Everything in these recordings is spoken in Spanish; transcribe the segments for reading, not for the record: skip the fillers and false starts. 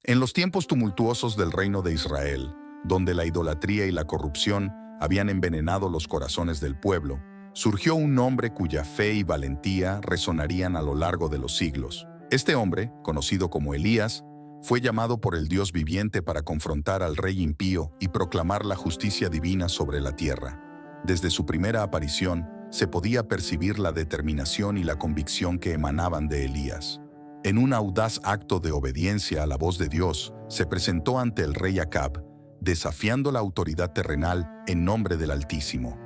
En los tiempos tumultuosos del reino de Israel, donde la idolatría y la corrupción habían envenenado los corazones del pueblo, surgió un hombre cuya fe y valentía resonarían a lo largo de los siglos. Este hombre, conocido como Elías, fue llamado por el Dios viviente para confrontar al rey impío y proclamar la justicia divina sobre la tierra. Desde su primera aparición, se podía percibir la determinación y la convicción que emanaban de Elías. En un audaz acto de obediencia a la voz de Dios, se presentó ante el rey Acab, desafiando la autoridad terrenal en nombre del Altísimo.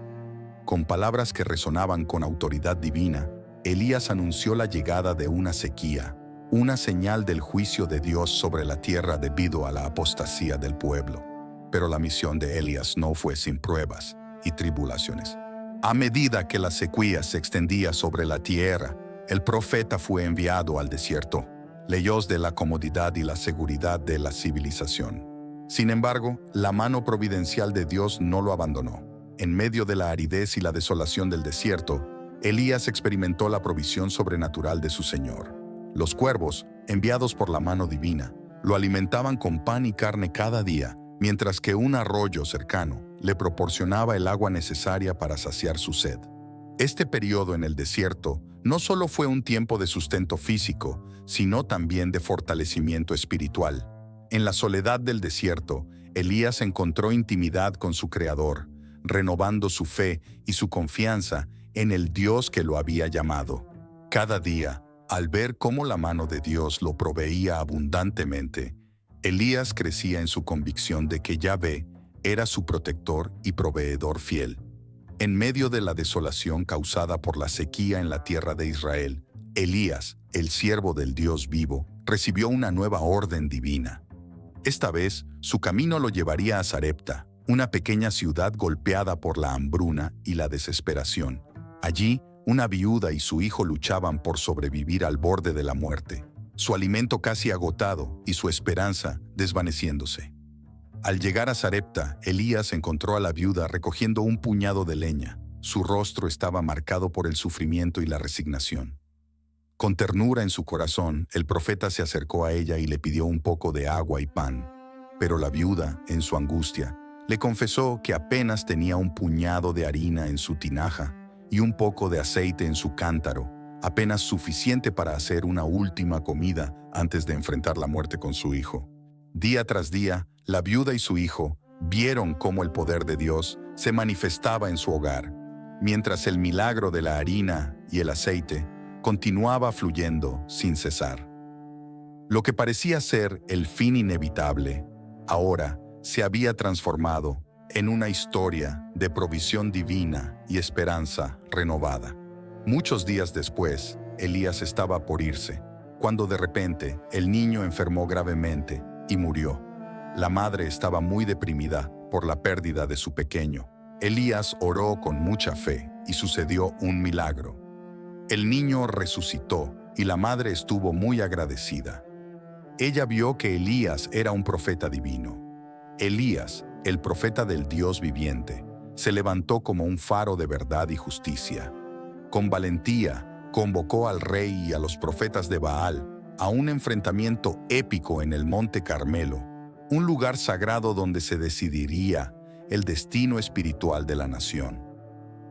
Con palabras que resonaban con autoridad divina, Elías anunció la llegada de una sequía, una señal del juicio de Dios sobre la tierra debido a la apostasía del pueblo. Pero la misión de Elías no fue sin pruebas y tribulaciones. A medida que la sequía se extendía sobre la tierra, el profeta fue enviado al desierto, lejos de la comodidad y la seguridad de la civilización. Sin embargo, la mano providencial de Dios no lo abandonó. En medio de la aridez y la desolación del desierto, Elías experimentó la provisión sobrenatural de su Señor. Los cuervos, enviados por la mano divina, lo alimentaban con pan y carne cada día, mientras que un arroyo cercano le proporcionaba el agua necesaria para saciar su sed. Este periodo en el desierto no solo fue un tiempo de sustento físico, sino también de fortalecimiento espiritual. En la soledad del desierto, Elías encontró intimidad con su Creador, renovando su fe y su confianza en el Dios que lo había llamado. Cada día, al ver cómo la mano de Dios lo proveía abundantemente, Elías crecía en su convicción de que Yahvé era su protector y proveedor fiel. En medio de la desolación causada por la sequía en la tierra de Israel, Elías, el siervo del Dios vivo, recibió una nueva orden divina. Esta vez, su camino lo llevaría a Sarepta, una pequeña ciudad golpeada por la hambruna y la desesperación. Allí, una viuda y su hijo luchaban por sobrevivir al borde de la muerte, su alimento casi agotado y su esperanza desvaneciéndose. Al llegar a Sarepta, Elías encontró a la viuda recogiendo un puñado de leña. Su rostro estaba marcado por el sufrimiento y la resignación. Con ternura en su corazón, el profeta se acercó a ella y le pidió un poco de agua y pan. Pero la viuda, en su angustia, le confesó que apenas tenía un puñado de harina en su tinaja y un poco de aceite en su cántaro, apenas suficiente para hacer una última comida antes de enfrentar la muerte con su hijo. Día tras día, la viuda y su hijo vieron cómo el poder de Dios se manifestaba en su hogar, mientras el milagro de la harina y el aceite continuaba fluyendo sin cesar. Lo que parecía ser el fin inevitable, ahora se había transformado en una historia de provisión divina y esperanza renovada. Muchos días después, Elías estaba por irse, cuando de repente el niño enfermó gravemente y murió. La madre estaba muy deprimida por la pérdida de su pequeño. Elías oró con mucha fe y sucedió un milagro. El niño resucitó y la madre estuvo muy agradecida. Ella vio que Elías era un profeta divino. Elías, el profeta del Dios viviente, se levantó como un faro de verdad y justicia. Con valentía, convocó al rey y a los profetas de Baal a un enfrentamiento épico en el Monte Carmelo, un lugar sagrado donde se decidiría el destino espiritual de la nación.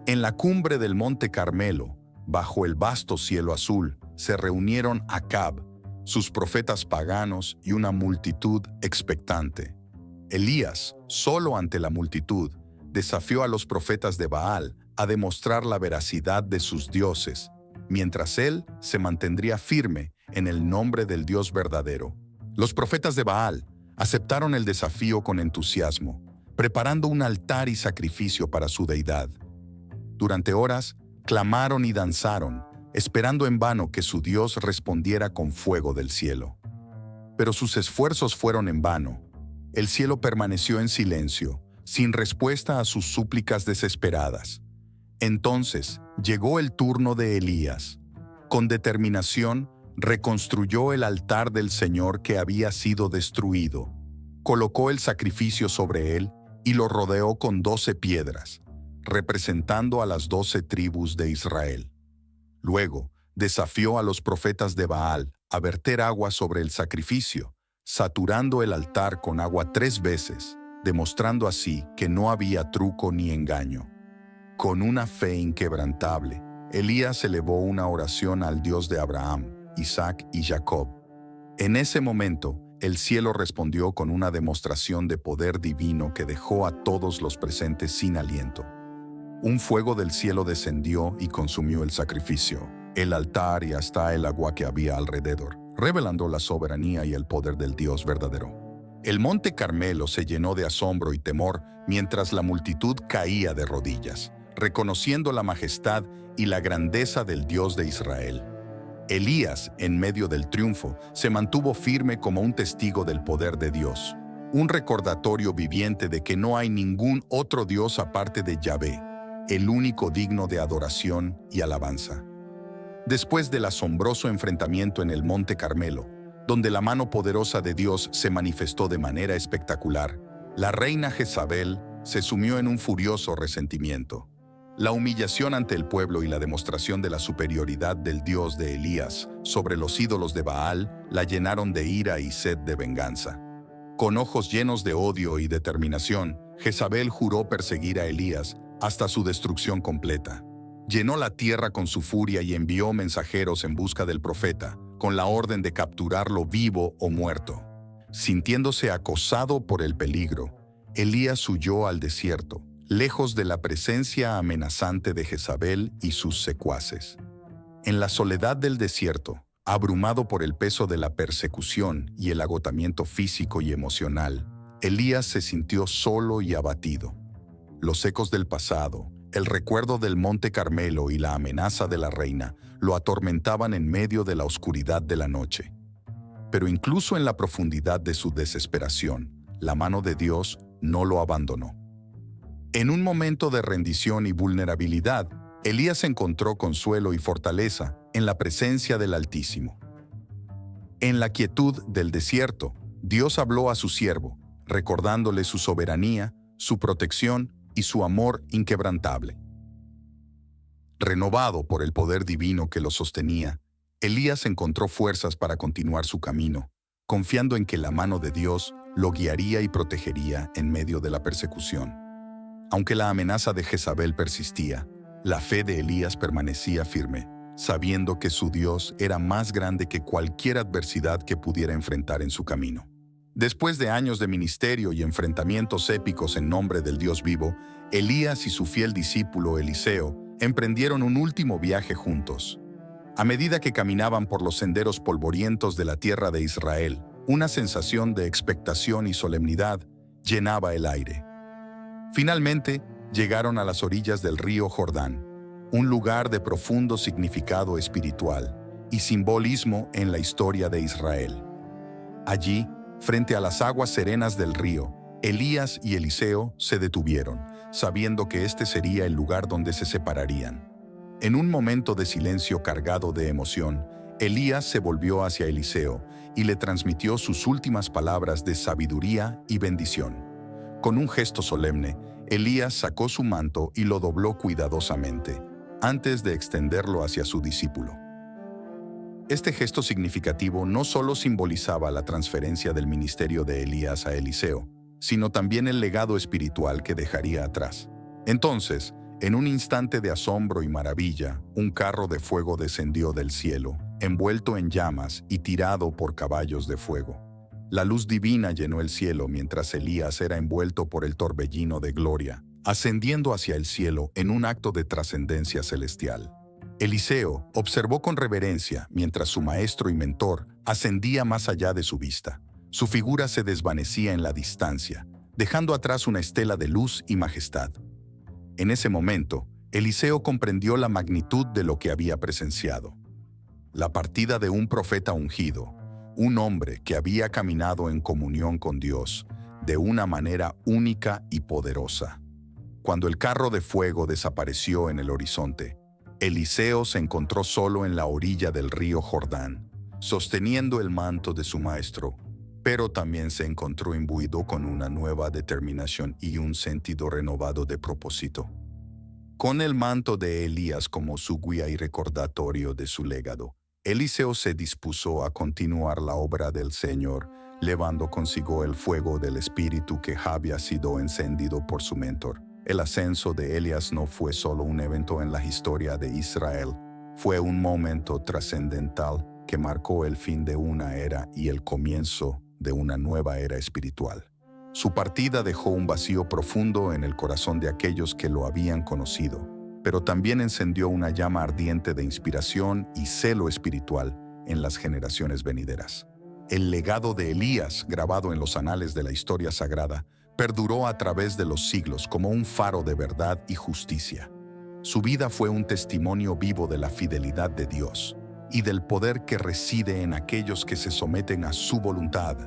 En la cumbre del Monte Carmelo, bajo el vasto cielo azul, se reunieron Acab, sus profetas paganos y una multitud expectante. Elías, solo ante la multitud, desafió a los profetas de Baal a demostrar la veracidad de sus dioses, mientras él se mantendría firme en el nombre del Dios verdadero. Los profetas de Baal aceptaron el desafío con entusiasmo, preparando un altar y sacrificio para su deidad. Durante horas, clamaron y danzaron, esperando en vano que su Dios respondiera con fuego del cielo. Pero sus esfuerzos fueron en vano. El cielo permaneció en silencio, sin respuesta a sus súplicas desesperadas. Entonces llegó el turno de Elías. Con determinación, reconstruyó el altar del Señor que había sido destruido. Colocó el sacrificio sobre él y lo rodeó con 12 piedras, representando a las 12 tribus de Israel. Luego, desafió a los profetas de Baal a verter agua sobre el sacrificio, saturando el altar con agua 3 veces, demostrando así que no había truco ni engaño. Con una fe inquebrantable, Elías elevó una oración al Dios de Abraham, Isaac y Jacob. En ese momento, el cielo respondió con una demostración de poder divino que dejó a todos los presentes sin aliento. Un fuego del cielo descendió y consumió el sacrificio, el altar y hasta el agua que había alrededor, revelando la soberanía y el poder del Dios verdadero. El monte Carmelo se llenó de asombro y temor mientras la multitud caía de rodillas, reconociendo la majestad y la grandeza del Dios de Israel. Elías, en medio del triunfo, se mantuvo firme como un testigo del poder de Dios, un recordatorio viviente de que no hay ningún otro Dios aparte de Yahvé, el único digno de adoración y alabanza. Después del asombroso enfrentamiento en el Monte Carmelo, donde la mano poderosa de Dios se manifestó de manera espectacular, la reina Jezabel se sumió en un furioso resentimiento. La humillación ante el pueblo y la demostración de la superioridad del Dios de Elías sobre los ídolos de Baal la llenaron de ira y sed de venganza. Con ojos llenos de odio y determinación, Jezabel juró perseguir a Elías hasta su destrucción completa. Llenó la tierra con su furia y envió mensajeros en busca del profeta, con la orden de capturarlo vivo o muerto. Sintiéndose acosado por el peligro, Elías huyó al desierto, lejos de la presencia amenazante de Jezabel y sus secuaces. En la soledad del desierto, abrumado por el peso de la persecución y el agotamiento físico y emocional, Elías se sintió solo y abatido. Los ecos del pasado, el recuerdo del Monte Carmelo y la amenaza de la reina lo atormentaban en medio de la oscuridad de la noche. Pero incluso en la profundidad de su desesperación, la mano de Dios no lo abandonó. En un momento de rendición y vulnerabilidad, Elías encontró consuelo y fortaleza en la presencia del Altísimo. En la quietud del desierto, Dios habló a su siervo, recordándole su soberanía, su protección y su amor inquebrantable. Renovado por el poder divino que lo sostenía, Elías encontró fuerzas para continuar su camino, confiando en que la mano de Dios lo guiaría y protegería en medio de la persecución. Aunque la amenaza de Jezabel persistía, la fe de Elías permanecía firme, sabiendo que su Dios era más grande que cualquier adversidad que pudiera enfrentar en su camino. Después de años de ministerio y enfrentamientos épicos en nombre del Dios vivo, Elías y su fiel discípulo Eliseo emprendieron un último viaje juntos. A medida que caminaban por los senderos polvorientos de la tierra de Israel, una sensación de expectación y solemnidad llenaba el aire. Finalmente, llegaron a las orillas del río Jordán, un lugar de profundo significado espiritual y simbolismo en la historia de Israel. Allí, frente a las aguas serenas del río, Elías y Eliseo se detuvieron, sabiendo que este sería el lugar donde se separarían. En un momento de silencio cargado de emoción, Elías se volvió hacia Eliseo y le transmitió sus últimas palabras de sabiduría y bendición. Con un gesto solemne, Elías sacó su manto y lo dobló cuidadosamente, antes de extenderlo hacia su discípulo. Este gesto significativo no solo simbolizaba la transferencia del ministerio de Elías a Eliseo, sino también el legado espiritual que dejaría atrás. Entonces, en un instante de asombro y maravilla, un carro de fuego descendió del cielo, envuelto en llamas y tirado por caballos de fuego. La luz divina llenó el cielo mientras Elías era envuelto por el torbellino de gloria, ascendiendo hacia el cielo en un acto de trascendencia celestial. Eliseo observó con reverencia mientras su maestro y mentor ascendía más allá de su vista. Su figura se desvanecía en la distancia, dejando atrás una estela de luz y majestad. En ese momento, Eliseo comprendió la magnitud de lo que había presenciado. La partida de un profeta ungido, un hombre que había caminado en comunión con Dios de una manera única y poderosa. Cuando el carro de fuego desapareció en el horizonte, Eliseo se encontró solo en la orilla del río Jordán, sosteniendo el manto de su maestro, pero también se encontró imbuido con una nueva determinación y un sentido renovado de propósito. Con el manto de Elías como su guía y recordatorio de su legado, Eliseo se dispuso a continuar la obra del Señor, llevando consigo el fuego del Espíritu que había sido encendido por su mentor. El ascenso de Elías no fue solo un evento en la historia de Israel, fue un momento trascendental que marcó el fin de una era y el comienzo de una nueva era espiritual. Su partida dejó un vacío profundo en el corazón de aquellos que lo habían conocido, pero también encendió una llama ardiente de inspiración y celo espiritual en las generaciones venideras. El legado de Elías, grabado en los anales de la historia sagrada, perduró a través de los siglos como un faro de verdad y justicia. Su vida fue un testimonio vivo de la fidelidad de Dios y del poder que reside en aquellos que se someten a su voluntad.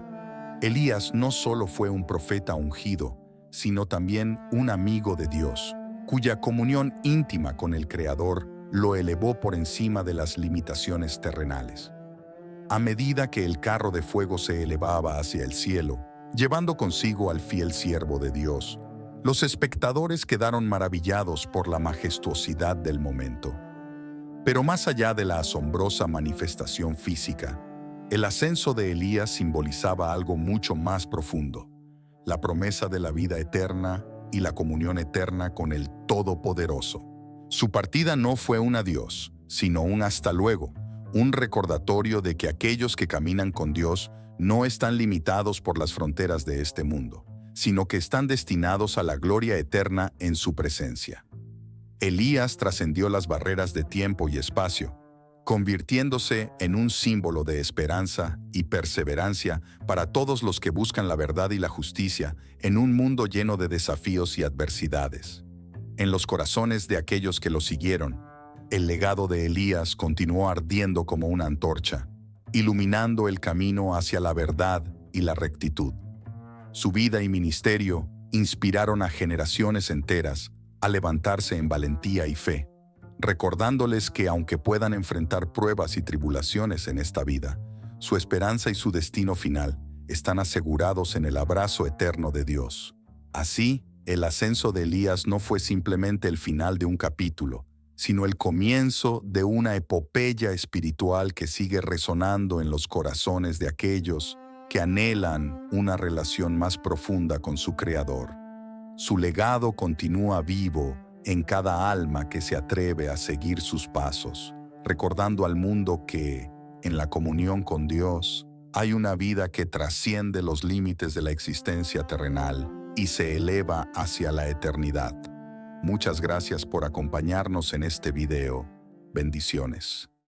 Elías no solo fue un profeta ungido, sino también un amigo de Dios, cuya comunión íntima con el Creador lo elevó por encima de las limitaciones terrenales. A medida que el carro de fuego se elevaba hacia el cielo, llevando consigo al fiel siervo de Dios, los espectadores quedaron maravillados por la majestuosidad del momento. Pero más allá de la asombrosa manifestación física, el ascenso de Elías simbolizaba algo mucho más profundo: la promesa de la vida eterna y la comunión eterna con el Todopoderoso. Su partida no fue un adiós, sino un hasta luego, un recordatorio de que aquellos que caminan con Dios no están limitados por las fronteras de este mundo, sino que están destinados a la gloria eterna en su presencia. Elías trascendió las barreras de tiempo y espacio, convirtiéndose en un símbolo de esperanza y perseverancia para todos los que buscan la verdad y la justicia en un mundo lleno de desafíos y adversidades. En los corazones de aquellos que lo siguieron, el legado de Elías continuó ardiendo como una antorcha, iluminando el camino hacia la verdad y la rectitud. Su vida y ministerio inspiraron a generaciones enteras a levantarse en valentía y fe, recordándoles que aunque puedan enfrentar pruebas y tribulaciones en esta vida, su esperanza y su destino final están asegurados en el abrazo eterno de Dios. Así, el ascenso de Elías no fue simplemente el final de un capítulo, sino el comienzo de una epopeya espiritual que sigue resonando en los corazones de aquellos que anhelan una relación más profunda con su Creador. Su legado continúa vivo en cada alma que se atreve a seguir sus pasos, recordando al mundo que, en la comunión con Dios, hay una vida que trasciende los límites de la existencia terrenal y se eleva hacia la eternidad. Muchas gracias por acompañarnos en este video. Bendiciones.